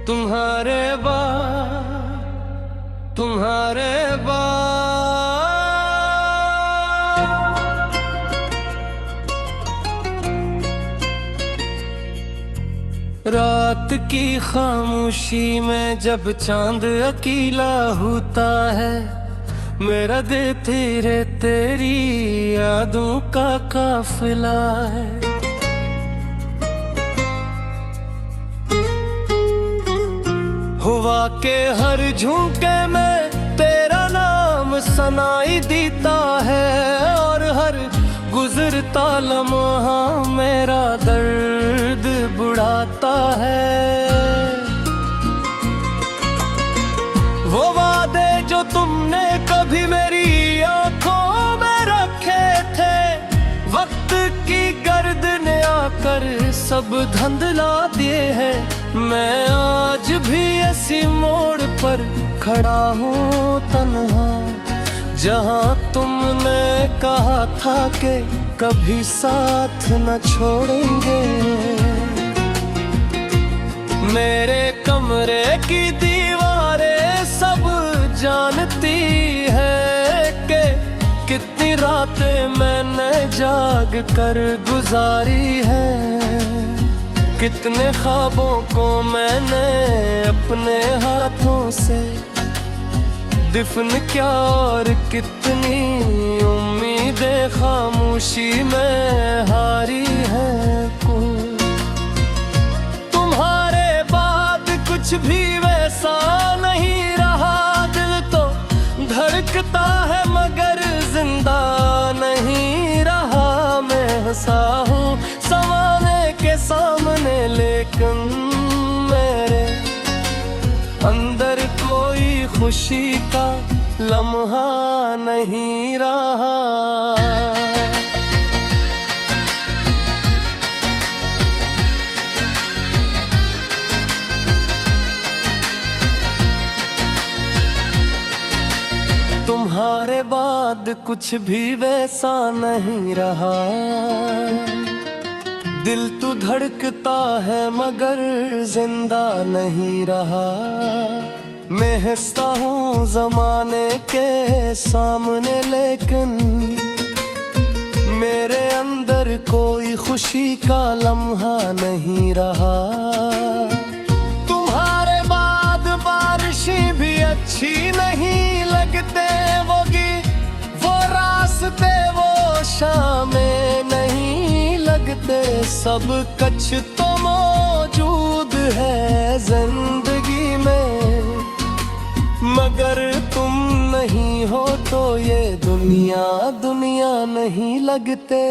तुम्हारे रात की खामोशी में जब चांद अकेला होता है, मेरा दिल तेरे तेरी यादों का काफिला है। हुआ के हर झुमके में तेरा नाम सनाई देता है, और हर गुजरता लम्हा मेरा दर्द बुढ़ाता है। वो वादे जो तुमने कभी मेरी आंखों में रखे थे, वक्त की गर्द ने आकर सब धंधला दिए हैं। मैं आज भी ऐसी मोड़ पर खड़ा हूँ तन्हा, जहाँ तुमने कहा था कि कभी साथ न छोड़ेंगे। मेरे कमरे की दीवारें सब जानती है कि कितनी रातें मैंने जाग कर गुजारी है, कितने ख्वाबों को मैंने अपने हाथों से दिफन क्या, और कितनी उम्मीदें खामोशी में हारी है। तुम्हारे बाद कुछ भी वैसा नहीं रहा, दिल तो धड़कता है मगर जिंदा नहीं रहा। मैं हंसा हूँ ज़माने के सामने, लेकिन मेरे अंदर कोई खुशी का लम्हा नहीं रहा। तुम्हारे बाद कुछ भी वैसा नहीं रहा, दिल तो धड़कता है मगर जिंदा नहीं रहा। मैं हंसता हूँ ज़माने के सामने, लेकिन मेरे अंदर कोई खुशी का लम्हा नहीं रहा। तुम्हारे बाद बारिशें भी अच्छी नहीं लगते, वो रास्ते वो शामें नहीं लगते। सब कुछ तो मौजूद है जिंदगी में, मगर तुम नहीं हो तो ये दुनिया नहीं लगते।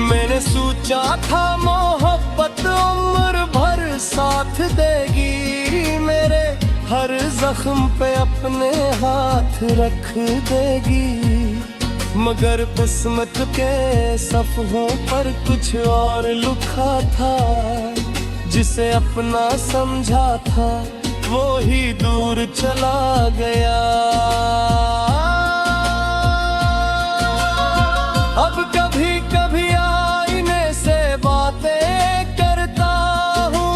मैंने सोचा था मोहब्बत उम्र भर साथ देगी, मेरे हर जख्म पे अपने हाथ रख देगी। मगर किस्मत के सफ़हों पर कुछ और लिखा था, जिसे अपना समझा था वो ही दूर चला गया। अब कभी कभी आईने से बातें करता हूँ,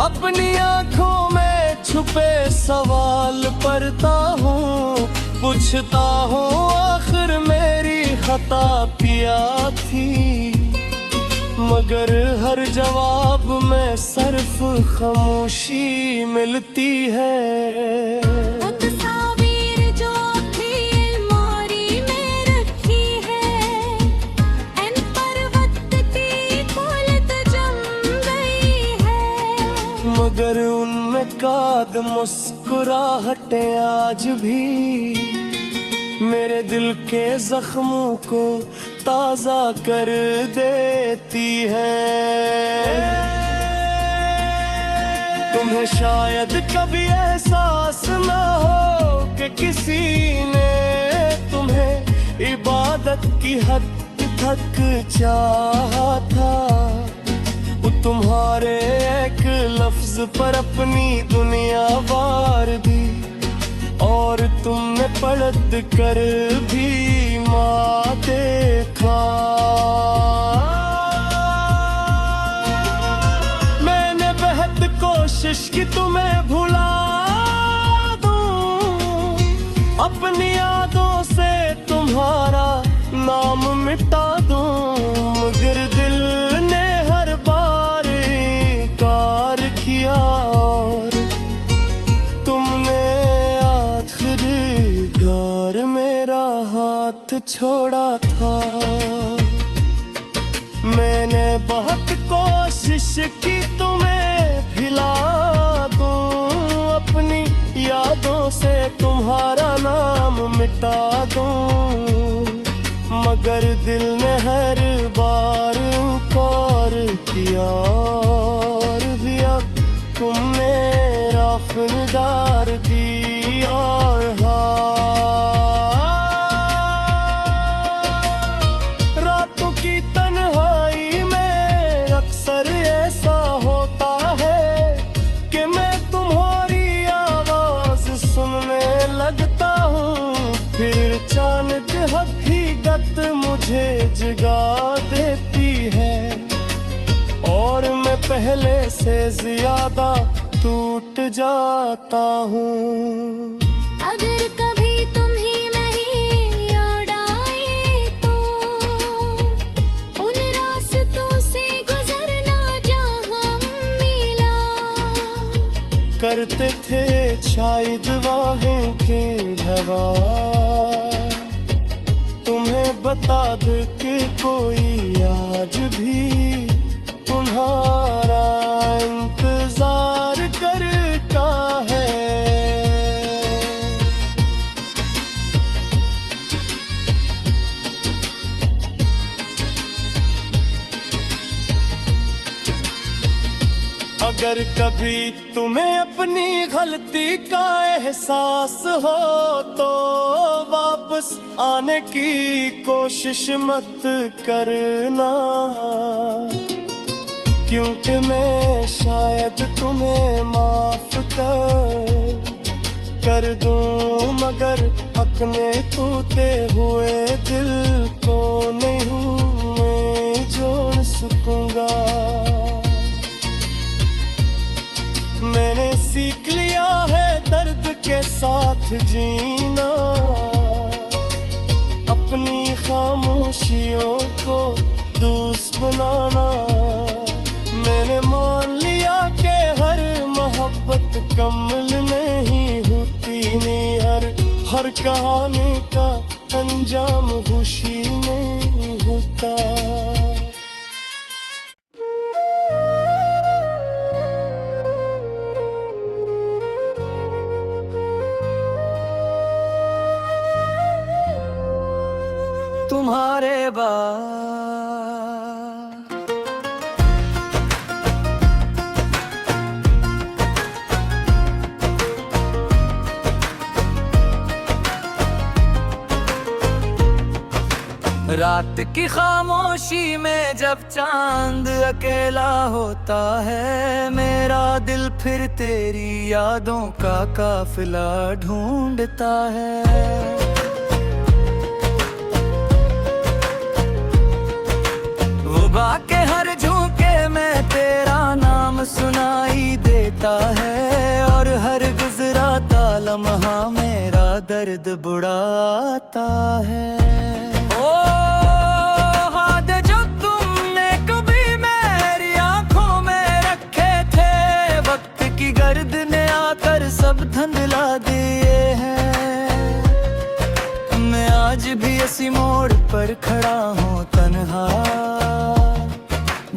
अपनी आँखों में छुपे सवाल पढ़ता हूँ। पूछता हूँ आखिर मेरी खता क्या थी, मगर हर जवाब में सिर्फ खामोशी मिलती है। तस्वीर जो अपनी अलमारी में रखी है, इन पर वक्त की फूलत जम गई है, मगर उनमें काद मुस्कुराहटें आज भी मेरे दिल के जख्मों को ताजा कर देती है। तुम्हें शायद कभी एहसास ना हो कि किसी ने तुम्हें इबादत की हद तक चाहा था। वो तुम्हारे एक लफ्ज पर अपनी दुनिया वार दी, और तुमने पलट कर भी माँ देखा। मैं कि तुम्हें भुला दूं, अपनी यादों से तुम्हारा नाम मिटा दूं, मगर दिल ने हर बार इनकार किया और तुमने आखिरी बार मेरा हाथ छोड़ा था। मैंने बहुत कोशिश की तुम्हें भुला दूं, अपनी यादों से तुम्हारा नाम मिटा दूं, मगर दिल ने हर बार इनकार किया और भी अब तुम मेरा खुलदार दी और रातों की तन्हाई में अक्सर ऐसा होता है कि मैं तुम्हारी आवाज सुनने लगता हूँ, फिर चांद हकीकत मुझे जगा देती है और मैं पहले से ज्यादा टूट जाता हूँ। अगर कभी तुम ही नहीं याद आए तो उन रास्तों से गुजरना जहाँ मिला करते थे शायद वाहें के हवा, तुम्हें बता दे कि कोई आज भी तुम्हारा इंतजार करता है। अगर कभी तुम्हें अपनी गलती का एहसास हो तो वापस आने की कोशिश मत करना, क्योंकि मैं शायद तुम्हें माफ कर दूं, मगर अपने टूटे हुए दिल को नहीं मैं जोड़ सकूंगा। मैंने सीख लिया है दर्द के साथ जीना, अपनी खामोशियों को दोस्त बनाना। मैंने मान लिया कि हर मोहब्बत कमल नहीं होती, हर कहानी का अंजाम खुशी नहीं होता। तुम्हारे बाद रात की खामोशी में जब चांद अकेला होता है, मेरा दिल फिर तेरी यादों का काफिला ढूंढता है। के हर झोंके में तेरा नाम सुनाई देता है और हर गुजराता लम्हा मेरा दर्द बुढ़ाता है। ओ हाथ जो तुमने कभी मेरी आंखों में रखे थे, वक्त की गर्द ने आकर सब धुंधला दिए हैं। मैं आज भी इसी मोड़ पर खड़ा हूँ तन्हा,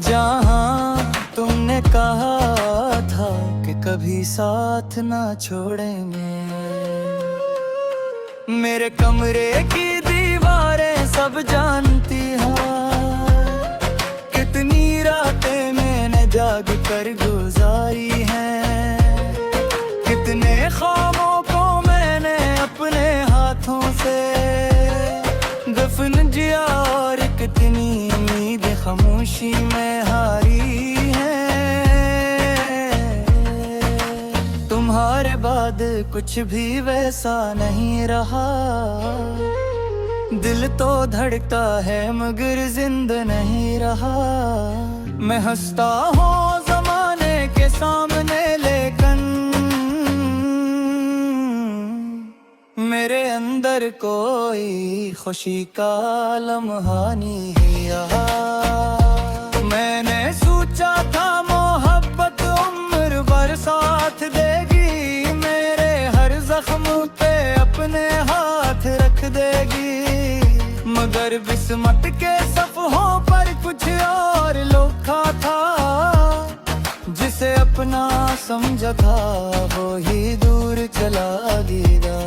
जहाँ तुमने कहा था कि कभी साथ ना छोड़ेंगे। मेरे कमरे की दीवारें सब जानती हैं, कितनी रातें मैंने जाग कर गुजारी हैं, कितने ख्वाबों को मैंने अपने हाथों से दफन किया और कितनी उम्मीद खामोशी में हारी है। तुम्हारे बाद कुछ भी वैसा नहीं रहा, दिल तो धड़कता है मगर जिंदा नहीं रहा। मैं हंसता हूँ जमाने के सामने लेकिन मेरे अंदर कोई खुशी का लम्हा नहीं आया। मैंने सोचा था मोहब्बत उम्र भर साथ देगी, मेरे हर जख्म पे अपने हाथ रख देगी। मगर बिस्मत के सफ़हों पर कुछ और लिखा था, जिसे अपना समझा था वो ही दूर चला गया।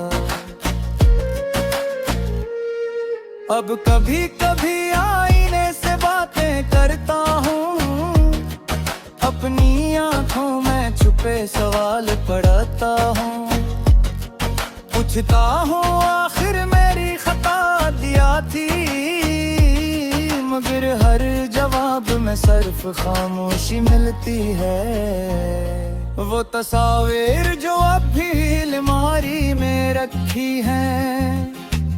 अब कभी कभी आईने से बातें करता हूँ, अपनी आंखों में छुपे सवाल पढ़ता हूँ। पूछता हूँ आखिर मेरी खता दिया थी, मगर हर जवाब में सिर्फ खामोशी मिलती है। वो तस्वीर जो अब भी अलमारी में रखी है,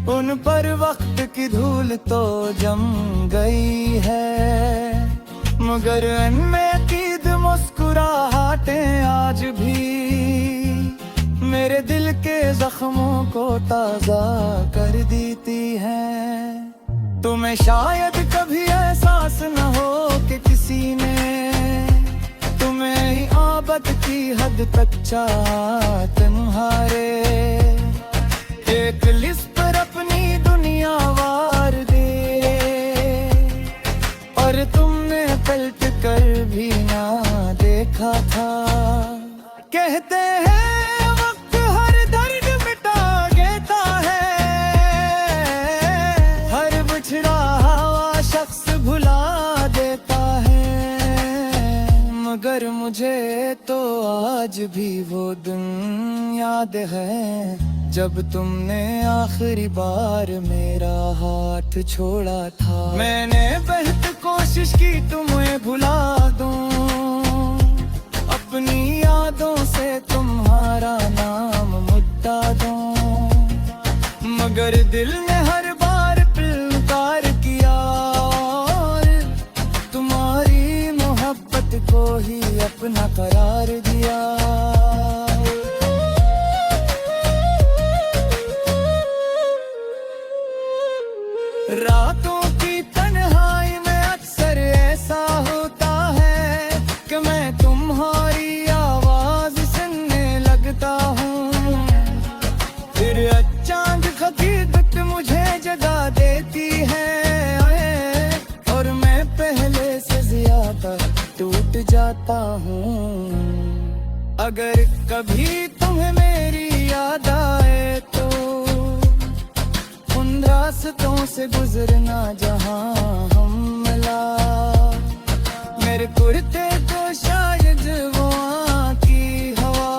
उन पर वक्त की धूल तो जम गई है। मगर उनमें अकीद मुस्कुराहटें आज भी मेरे दिल के जख्मों को ताज़ा कर देती हैं। तुम्हें शायद कभी एहसास न हो कि किसी ने तुम्हें ही आबद की हद तक चाहा तुम्हारे। एक लिस्ट पर अपनी दुनिया वार दे, और तुमने पलट कर भी ना देखा था। कहते हैं वक्त हर दर्द मिटा देता है, हर बिछड़ा हुआ शख्स भुला देता है। मगर मुझे तो आज भी वो दिन याद है, जब तुमने आखिरी बार मेरा हाथ छोड़ा था। मैंने बहुत कोशिश की तुम्हें भुला दूं, अपनी यादों से तुम्हारा नाम मिटा दूं। मगर दिल ने हर बार इनकार किया, और तुम्हारी मोहब्बत को ही अपना करार दिया। रातों की तन्हाई में अक्सर ऐसा होता है कि मैं तुम्हारी आवाज सुनने लगता हूँ। फिर अचानक हकीकत मुझे जगा देती है, और मैं पहले से ज्यादा टूट जाता हूँ। अगर कभी तुम्हें मेरी याद आए तो उन रास्तों से गुजरना जहां हम मिला। मेरे कुर्ते तो शायद वो की हवा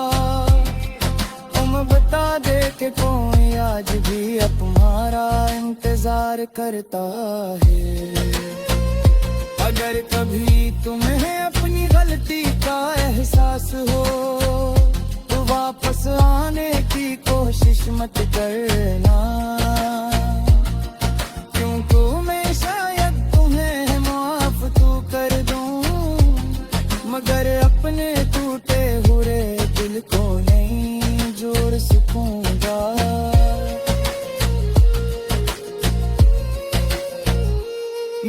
तुम बता दे के कोई आज भी अब हमारा इंतजार करता है। अगर कभी तुम्हें अपनी गलती का एहसास हो तो वापस आने की कोशिश मत करना, क्योंकि मैं शायद तुम्हें माफ तो कर दूं, मगर अपने टूटे हुए दिल को नहीं जोड़ सकूंगा।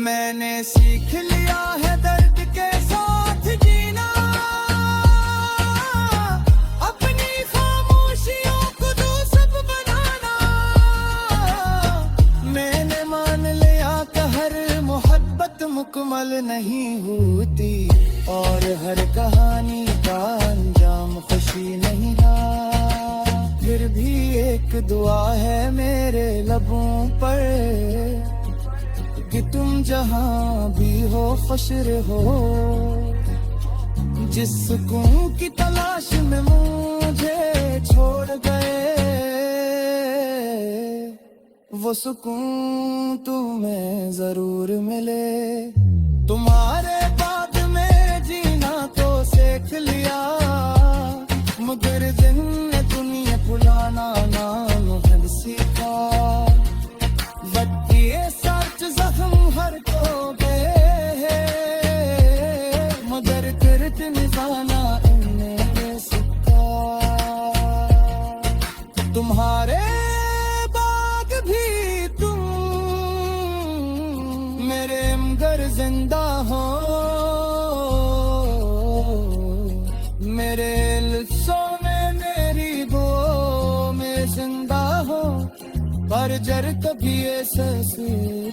मैंने सीख लिया है दर्द के साथ जीना, अपनी खामोशियों को दो सब बनाना। मैंने मान लिया कि हर मोहब्बत मुकम्मल नहीं होती, और हर कहानी का अंजाम खुशी नहीं रहा। फिर भी एक दुआ है मेरे लबों पर कि तुम जहां भी हो खुश रहो। जिस सुकून की तलाश में मुझे छोड़ गए, वो सुकून तुम्हें जरूर मिले। तुम्हारे बाद में जीना तो सीख लिया, मगर दिन ने दुनिया भुलाना नाम हद सीखा। बत्तिए सच जख्म हर को गए, मगर किरत निशाना इन्हें सिक्का। तुम्हारे जर कभी ये सांस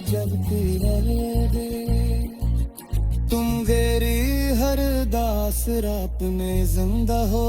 जलती रहे, तुम मेरी हर दासरा अपने जिंदा हो।